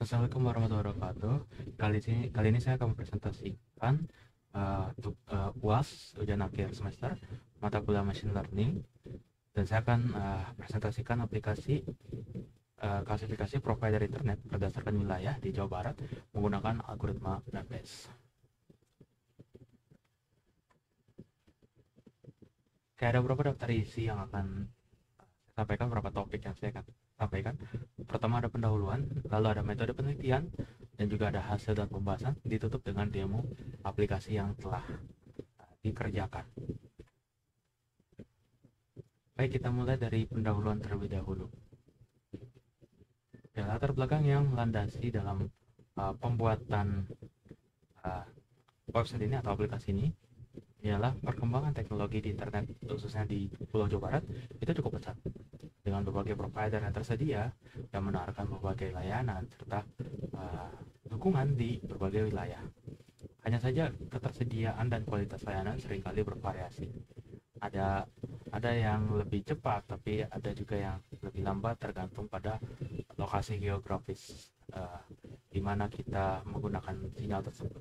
Assalamualaikum warahmatullahi wabarakatuh. Kali ini saya akan mempresentasikan UAS ujian akhir semester mata kuliah Machine Learning, dan saya akan presentasikan aplikasi klasifikasi provider internet berdasarkan wilayah di Jawa Barat menggunakan algoritma NavBase. Kayak ada beberapa daftar isi yang akan saya sampaikan, beberapa topik yang saya akan sampaikan. Pertama ada pendahuluan, lalu ada metode penelitian, dan juga ada hasil dan pembahasan, ditutup dengan demo aplikasi yang telah dikerjakan. Baik, kita mulai dari pendahuluan terlebih dahulu. Ya, latar belakang yang melandasi dalam pembuatan website ini atau aplikasi ini ialah perkembangan teknologi di internet, khususnya di Pulau Jawa Barat, itu cukup pesat dengan berbagai provider yang tersedia yang menawarkan berbagai layanan serta dukungan di berbagai wilayah. Hanya saja ketersediaan dan kualitas layanan seringkali bervariasi. Ada yang lebih cepat, tapi ada juga yang lebih lambat tergantung pada lokasi geografis di mana kita menggunakan sinyal tersebut.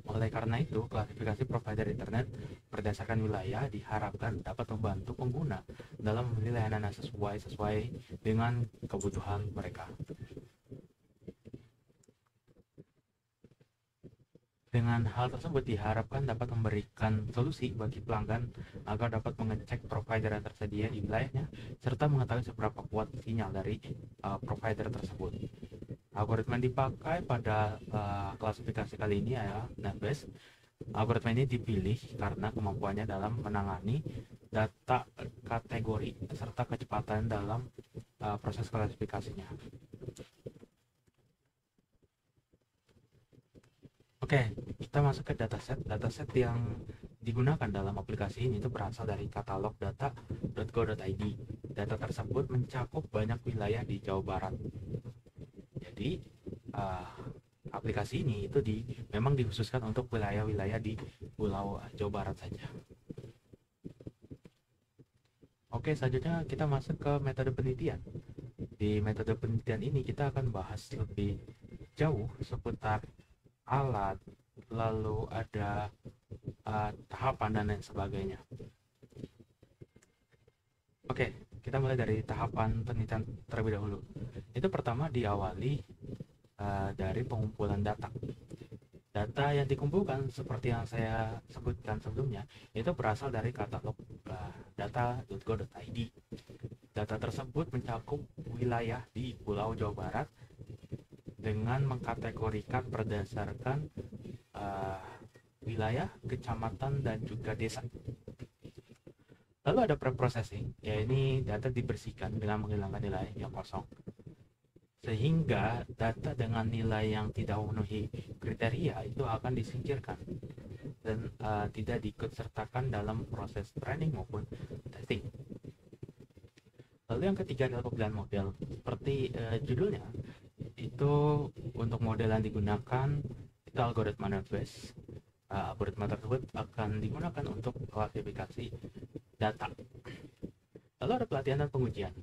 Oleh karena itu, klasifikasi provider internet berdasarkan wilayah diharapkan dapat membantu pengguna dalam memilih layanan yang sesuai dengan kebutuhan mereka. Dengan hal tersebut diharapkan dapat memberikan solusi bagi pelanggan agar dapat mengecek provider yang tersedia di wilayahnya serta mengetahui seberapa kuat sinyal dari provider tersebut. Algoritma yang dipakai pada klasifikasi kali ini adalah NavBase. Algoritma ini dipilih karena kemampuannya dalam menangani data kategori serta kecepatan dalam proses klasifikasinya. Oke, kita masuk ke dataset. Dataset yang digunakan dalam aplikasi ini itu berasal dari katalog data.go.id. Data tersebut mencakup banyak wilayah di Jawa Barat. Jadi, aplikasi ini itu memang dikhususkan untuk wilayah-wilayah di Pulau Jawa Barat saja. Oke, selanjutnya kita masuk ke metode penelitian. Di metode penelitian ini kita akan bahas lebih jauh seputar alat, lalu ada tahapan dan lain sebagainya. Oke, kita mulai dari tahapan penelitian terlebih dahulu. Itu pertama diawali dari pengumpulan data. Data yang dikumpulkan seperti yang saya sebutkan sebelumnya itu berasal dari katalog data.go.id. Data tersebut mencakup wilayah di Pulau Jawa Barat dengan mengkategorikan berdasarkan wilayah, kecamatan, dan juga desa. Lalu ada preprocessing, ya ini data dibersihkan dengan menghilangkan nilai yang kosong, sehingga data dengan nilai yang tidak memenuhi kriteria itu akan disingkirkan dan tidak diikutsertakan dalam proses training maupun testing. Lalu yang ketiga adalah pemilihan model. Seperti judulnya, itu untuk model yang digunakan itu algoritma NavBase. Algoritma tersebut akan digunakan untuk klasifikasi data. Lalu ada pelatihan dan pengujian.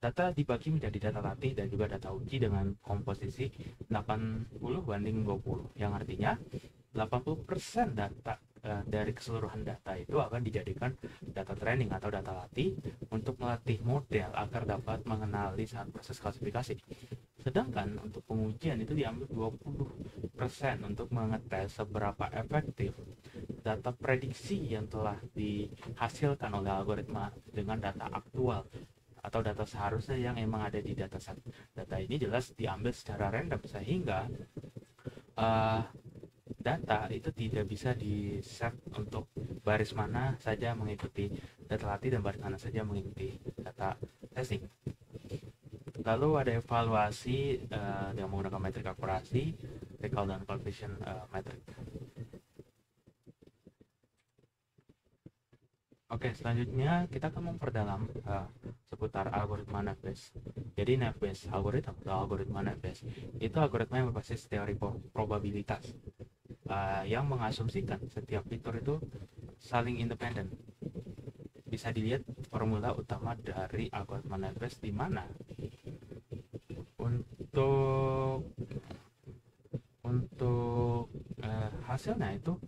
Data dibagi menjadi data latih dan juga data uji dengan komposisi 80/20, yang artinya 80% data dari keseluruhan data itu akan dijadikan data training atau data latih untuk melatih model agar dapat mengenali saat proses klasifikasi. Sedangkan untuk pengujian itu diambil 20% untuk mengetes seberapa efektif data prediksi yang telah dihasilkan oleh algoritma dengan data aktual atau data seharusnya yang emang ada di dataset. Data ini jelas diambil secara random sehingga data itu tidak bisa di-set untuk baris mana saja mengikuti data latih dan baris mana saja mengikuti data testing. Lalu ada evaluasi yang menggunakan metrik akurasi, recall dan conversion metric. Oke, selanjutnya kita akan memperdalam seputar algoritma NavBase. Jadi NavBase algoritma atau algoritma NavBase itu algoritma yang berbasis teori probabilitas yang mengasumsikan setiap fitur itu saling independen. Bisa dilihat formula utama dari algoritma NavBase di mana untuk hasilnya itu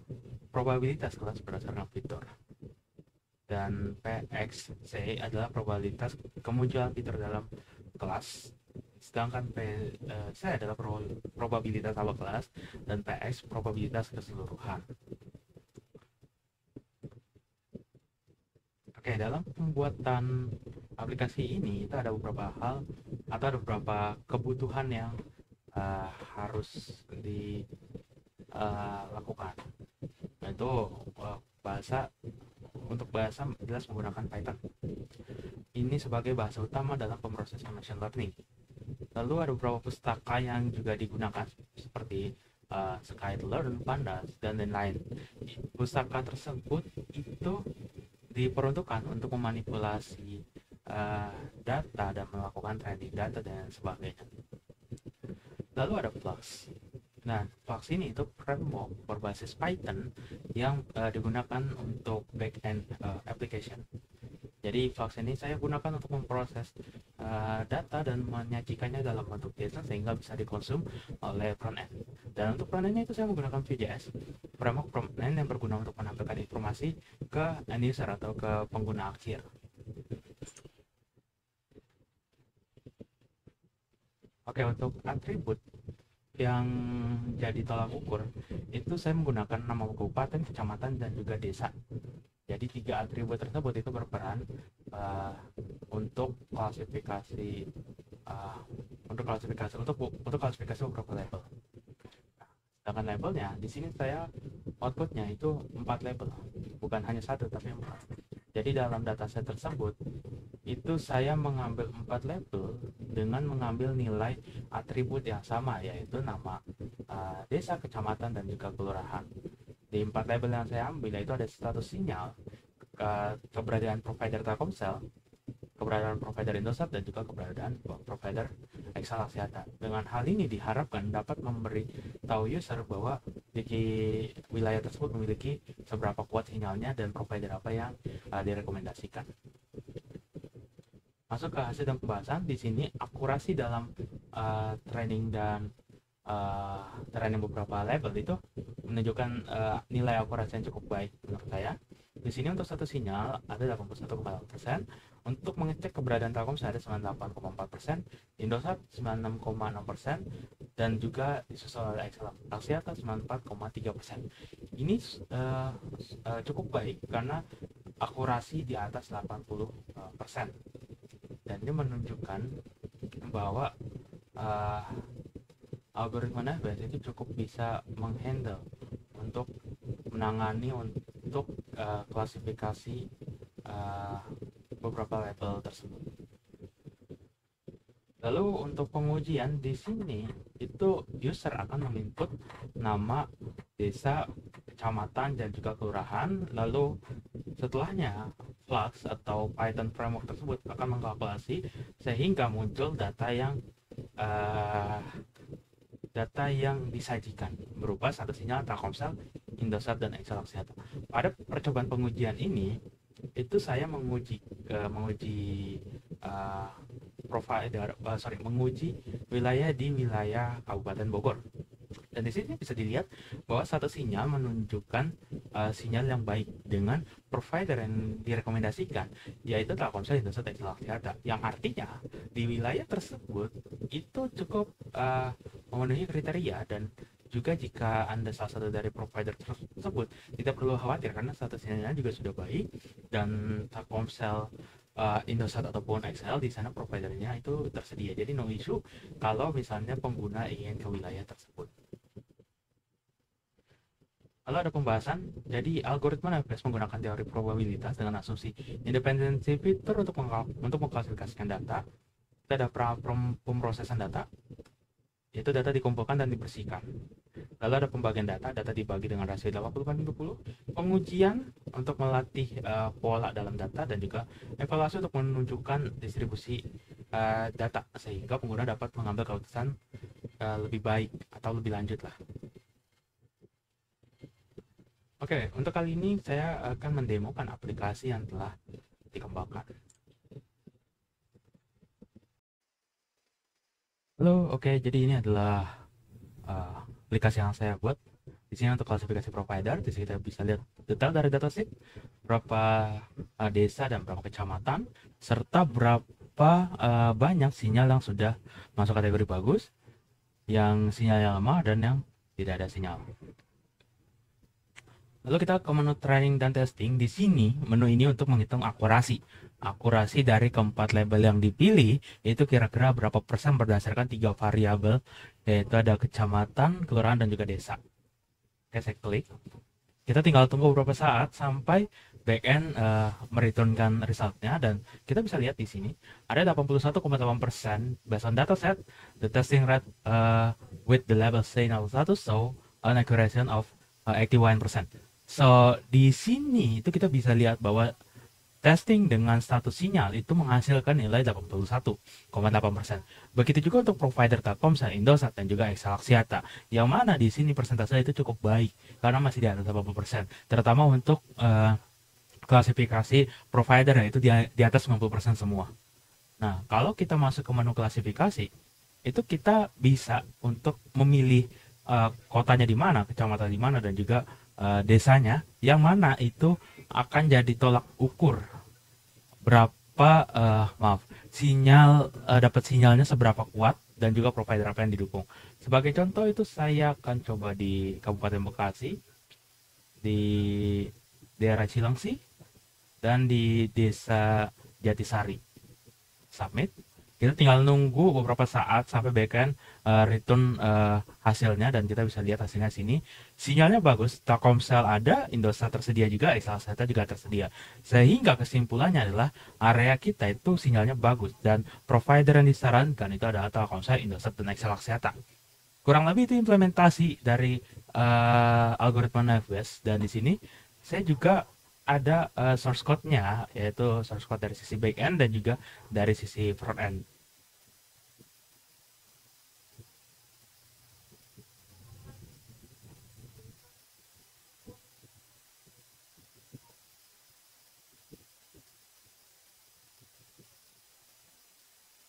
probabilitas kelas berdasarkan fitur, dan PXC adalah probabilitas kemunculan fitur dalam kelas, sedangkan PC adalah probabilitas awal kelas, dan PX probabilitas keseluruhan. Oke, dalam pembuatan aplikasi ini itu ada beberapa hal atau ada beberapa kebutuhan yang harus dilakukan, yaitu bahasa. Untuk bahasa jelas menggunakan Python. Ini sebagai bahasa utama dalam pemrosesan machine learning. Lalu ada beberapa pustaka yang juga digunakan seperti Scikit-learn, Pandas, dan lain-lain. Pustaka tersebut itu diperuntukkan untuk memanipulasi data dan melakukan training data dan sebagainya. Lalu ada Flux. Nah, Flux ini itu framework berbasis Python yang digunakan untuk back-end application. Jadi Flux ini saya gunakan untuk memproses data dan menyajikannya dalam bentuk JSON sehingga bisa dikonsum oleh front-end. Dan untuk front-endnya itu saya menggunakan Vue.js, framework front-end yang berguna untuk menampilkan informasi ke end user atau ke pengguna akhir. Oke, untuk atribut yang jadi tolak ukur itu saya menggunakan nama kabupaten, kecamatan, dan juga desa. Jadi 3 atribut tersebut itu berperan untuk klasifikasi beberapa level. Sedangkan labelnya di sini saya outputnya itu 4 label, bukan hanya 1 tapi 4. Jadi dalam dataset tersebut itu saya mengambil 4 label dengan mengambil nilai atribut yang sama, yaitu nama desa, kecamatan, dan juga kelurahan. Di 4 label yang saya ambil yaitu ada status sinyal, keberadaan provider Telkomsel, keberadaan provider Indosat, dan juga keberadaan provider Excel Axiata. Dengan hal ini diharapkan dapat memberi tahu user bahwa di wilayah tersebut memiliki seberapa kuat sinyalnya dan provider apa yang direkomendasikan. Masuk ke hasil dan pembahasan, di sini akurasi dalam training dan training beberapa label itu menunjukkan nilai akurasi yang cukup baik menurut saya. Di sini untuk satu sinyal ada 81,8%, untuk mengecek keberadaan Telkomsel ada 98,4%, Indosat 96,6%, dan juga disusul oleh Excel Axiata 94,3%. Ini cukup baik karena akurasi di atas 80%. Dan ini menunjukkan bahwa algoritma Navier itu cukup bisa menghandle untuk menangani untuk klasifikasi beberapa level tersebut. Lalu untuk pengujian di sini itu user akan menginput nama desa, kecamatan, dan juga kelurahan. Lalu setelahnya Flux atau Python framework tersebut akan mengkalkulasi sehingga muncul data yang disajikan berupa satu sinyal Telkomsel, Indosat, dan Excel Axiata. Pada percobaan pengujian ini itu saya menguji wilayah di wilayah Kabupaten Bogor. Dan di sini bisa dilihat bahwa satu sinyal menunjukkan sinyal yang baik dengan provider yang direkomendasikan, yaitu Telkomsel, Indosat, Excel Axiata, yang artinya di wilayah tersebut itu cukup memenuhi kriteria. Dan juga jika Anda salah satu dari provider tersebut, tidak perlu khawatir karena status sinyalnya juga sudah baik, dan Telkomsel, Indosat ataupun Excel di sana providernya itu tersedia. Jadi no issue kalau misalnya pengguna ingin ke wilayah tersebut. Lalu ada pembahasan, jadi algoritma Navier menggunakan teori probabilitas dengan asumsi independensi fitur untuk mengklasifikasikan data. Kita ada pemrosesan data, yaitu data dikumpulkan dan dibersihkan. Lalu ada pembagian data dibagi dengan rasio 80/20, pengujian untuk melatih pola dalam data, dan juga evaluasi untuk menunjukkan distribusi data sehingga pengguna dapat mengambil keputusan lebih baik atau lebih lanjut lah. Oke, untuk kali ini saya akan mendemokan aplikasi yang telah dikembangkan. Halo, oke, jadi ini adalah aplikasi yang saya buat. Di sini untuk klasifikasi provider, di sini kita bisa lihat detail dari dataset, berapa desa dan berapa kecamatan, serta berapa banyak sinyal yang sudah masuk kategori bagus, yang sinyalnya lemah, dan yang tidak ada sinyal. Lalu kita ke menu training dan testing. Di sini menu ini untuk menghitung akurasi. Akurasi dari keempat label yang dipilih itu kira-kira berapa persen berdasarkan 3 variabel, yaitu ada kecamatan, kelurahan, dan juga desa. Oke, saya klik. Kita tinggal tunggu beberapa saat sampai backend mereturnkan resultnya, dan kita bisa lihat di sini ada 81,8% based on dataset. The testing rate with the label signal status show an accuracy of 81%. So di sini itu kita bisa lihat bahwa testing dengan status sinyal itu menghasilkan nilai 81,8%. Begitu juga untuk provider Telkomsel, Indosat, dan juga XL Axiata, yang mana di sini persentase itu cukup baik karena masih di atas 80%, terutama untuk klasifikasi provider, yaitu di atas 90% semua. Nah, kalau kita masuk ke menu klasifikasi, itu kita bisa untuk memilih kotanya di mana, kecamatan di mana, dan juga desanya, yang mana itu akan jadi tolak ukur berapa sinyal, dapat sinyalnya seberapa kuat, dan juga provider apa yang didukung. Sebagai contoh itu saya akan coba di Kabupaten Bekasi, di daerah Cilengsi, dan di desa Jatisari. Submit. Kita tinggal nunggu beberapa saat sampai backend return hasilnya, dan kita bisa lihat hasilnya sini. Sinyalnya bagus, Telkomsel ada, Indosat tersedia juga, XL Axiata juga tersedia. Sehingga kesimpulannya adalah area kita itu sinyalnya bagus, dan provider yang disarankan itu adalah Telkomsel, Indosat, dan XL Axiata. Kurang lebih itu implementasi dari algoritma Navies, dan di sini saya juga ada source code-nya, yaitu source code dari sisi back-end dan juga dari sisi front-end.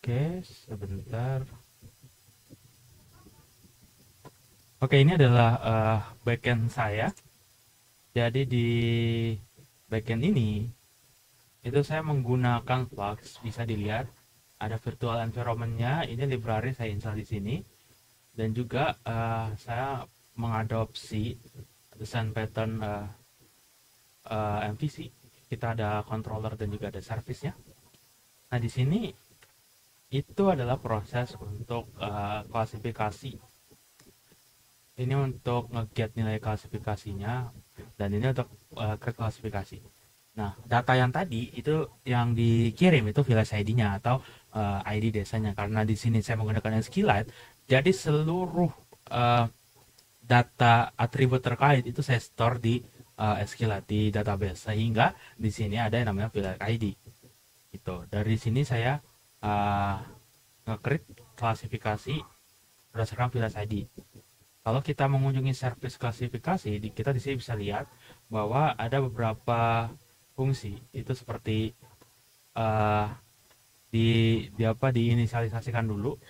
Oke, sebentar. Oke, ini adalah back-end saya. Jadi di backend ini itu saya menggunakan Flux, bisa dilihat ada virtual environment-nya. Ini library saya install di sini, dan juga saya mengadopsi desain pattern MVC. Kita ada controller dan juga ada service-nya. Nah, di sini itu adalah proses untuk klasifikasi. Ini untuk nge-get nilai klasifikasinya, dan ini untuk ke klasifikasi. Nah, data yang tadi itu yang dikirim itu village ID-nya atau ID desanya. Karena di sini saya menggunakan SQLite, jadi seluruh data atribut terkait itu saya store di SQLite di database, sehingga di sini ada yang namanya village ID. Gitu. Dari sini saya nge-create klasifikasi berdasarkan village ID. Kalau kita mengunjungi service klasifikasi, kita di sini bisa lihat bahwa ada beberapa fungsi itu seperti diinisialisasikan dulu.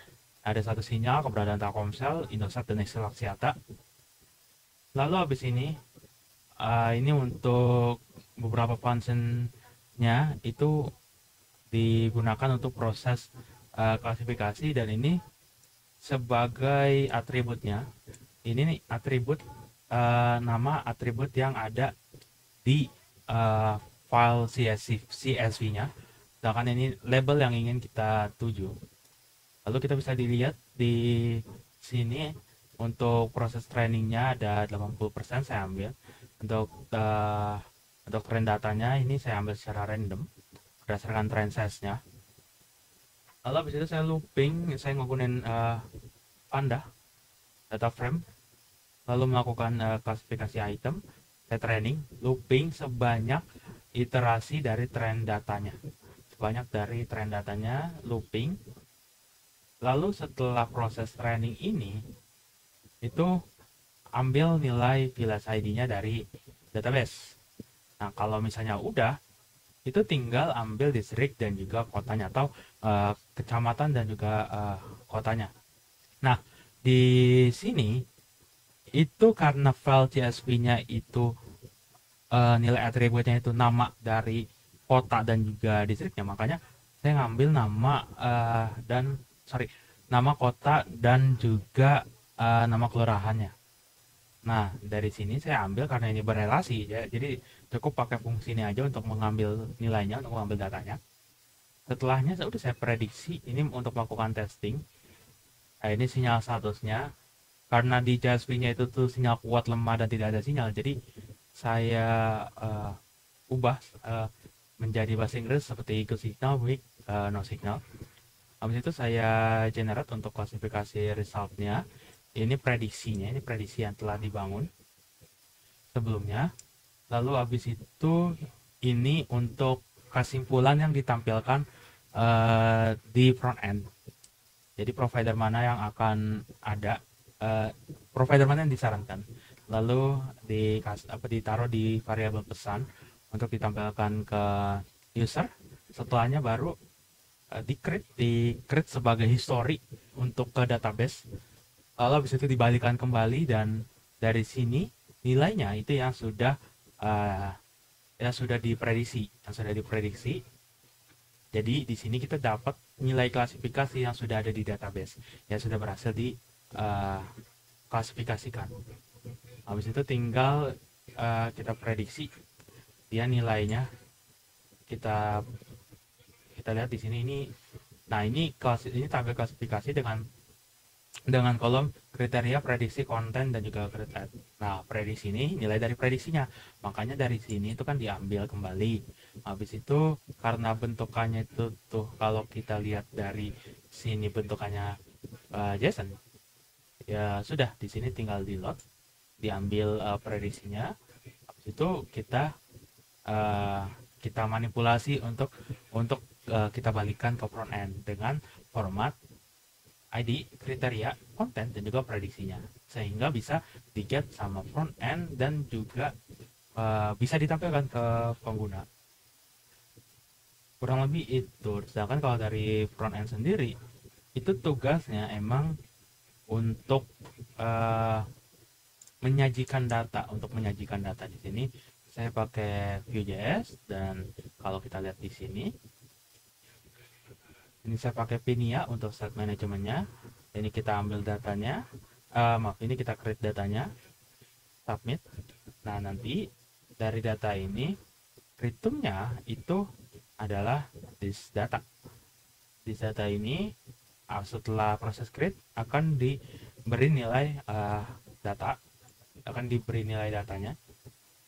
Ada satu sinyal keberadaan Telkomsel, Indosat, dan XL Axiata. Lalu habis ini untuk beberapa function-nya itu digunakan untuk proses klasifikasi, dan ini sebagai atributnya. Ini nih atribut nama atribut yang ada di file CSV-nya. Sedangkan ini label yang ingin kita tuju. Lalu kita bisa dilihat di sini untuk proses trainingnya ada 80% saya ambil. Untuk trend datanya ini saya ambil secara random berdasarkan trend size-nya. Lalu habis itu saya looping, saya nggunain Panda data frame, lalu melakukan klasifikasi item. Saya training, looping sebanyak iterasi dari trend datanya. Sebanyak dari trend datanya looping. Lalu setelah proses training ini, itu ambil nilai village ID-nya dari database. Nah, kalau misalnya udah, itu tinggal ambil distrik dan juga kotanya, atau kecamatan dan juga kotanya. Nah, di sini itu karena file CSV-nya itu nilai atributnya itu nama dari kota dan juga distriknya, makanya saya ngambil nama kota dan juga nama kelurahannya. Nah, dari sini saya ambil karena ini berrelasi ya, jadi cukup pakai fungsi ini aja untuk mengambil nilainya, untuk mengambil datanya. Setelahnya saya prediksi ini untuk melakukan testing. Nah, ini sinyal statusnya. Karena di CSV-nya itu tuh sinyal kuat, lemah, dan tidak ada sinyal, jadi saya ubah menjadi bahasa Inggris seperti good signal, weak, no signal. Habis itu saya generate untuk klasifikasi resultnya. Ini prediksinya, ini prediksi yang telah dibangun sebelumnya. Lalu habis itu ini untuk kesimpulan yang ditampilkan di front end. Jadi provider mana yang akan ada, provider mana yang disarankan, lalu ditaruh di variabel pesan untuk ditampilkan ke user. Setelahnya baru di create sebagai history untuk ke database. Lalu habis itu dibalikan kembali, dan dari sini nilainya itu yang sudah diprediksi. Jadi di sini kita dapat nilai klasifikasi yang sudah ada di database, yang sudah berhasil diklasifikasikan. Habis itu tinggal kita prediksi dia nilainya. Kita lihat di sini ini. Nah, ini tabel klasifikasi dengan kolom kriteria, prediksi, konten, dan juga kriteria. Nah, prediksi ini nilai dari prediksinya. Makanya dari sini itu kan diambil kembali. Habis itu karena bentukannya itu tuh, kalau kita lihat dari sini bentukannya JSON. Ya sudah, di sini tinggal di load, diambil prediksinya. Habis itu kita manipulasi untuk kita balikan ke front end dengan format ID, kriteria, konten, dan juga prediksinya, sehingga bisa di-get sama front end dan juga bisa ditampilkan ke pengguna. Kurang lebih itu. Sedangkan kalau dari front end sendiri, itu tugasnya emang untuk menyajikan data. Untuk menyajikan data di sini saya pakai Vue.js, dan kalau kita lihat di sini, ini saya pakai Pinia untuk set manajemennya. Ini kita ambil datanya, ini kita create datanya, submit. Nah, nanti dari data ini return-nya itu adalah this data. This data ini setelah proses create akan diberi nilai datanya.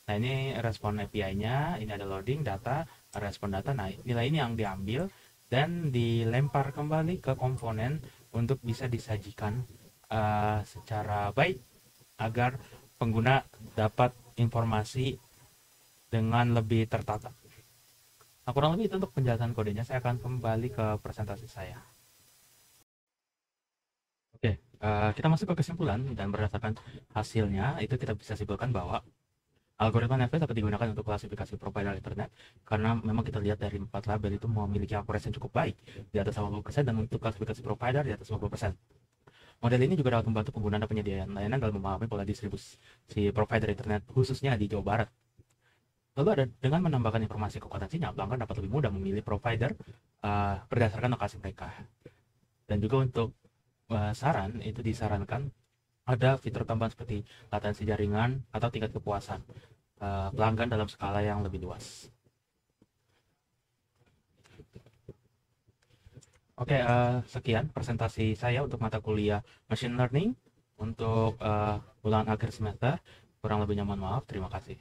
Nah, ini respon API-nya, ini ada loading data, respon data. Nah, nilai ini yang diambil dan dilempar kembali ke komponen untuk bisa disajikan secara baik agar pengguna dapat informasi dengan lebih tertata. Nah, kurang lebih itu untuk penjelasan kodenya. Saya akan kembali ke presentasi saya. Oke, kita masuk ke kesimpulan, dan berdasarkan hasilnya itu kita bisa simpulkan bahwa algoritma Navier dapat digunakan untuk klasifikasi provider internet karena memang kita lihat dari 4 label itu memiliki akurasi yang cukup baik di atas 80%, dan untuk klasifikasi provider di atas 50%. Model ini juga dapat membantu pengguna dan penyedia layanan dalam memahami pola distribusi provider internet khususnya di Jawa Barat. Lalu dengan menambahkan informasi kekuatan sinyal, pelanggan dapat lebih mudah memilih provider berdasarkan lokasi mereka. Dan juga untuk saran, itu disarankan ada fitur tambahan seperti latensi jaringan atau tingkat kepuasan pelanggan dalam skala yang lebih luas. Oke, sekian presentasi saya untuk mata kuliah Machine Learning untuk ulangan akhir semester. Kurang lebihnya mohon maaf. Terima kasih.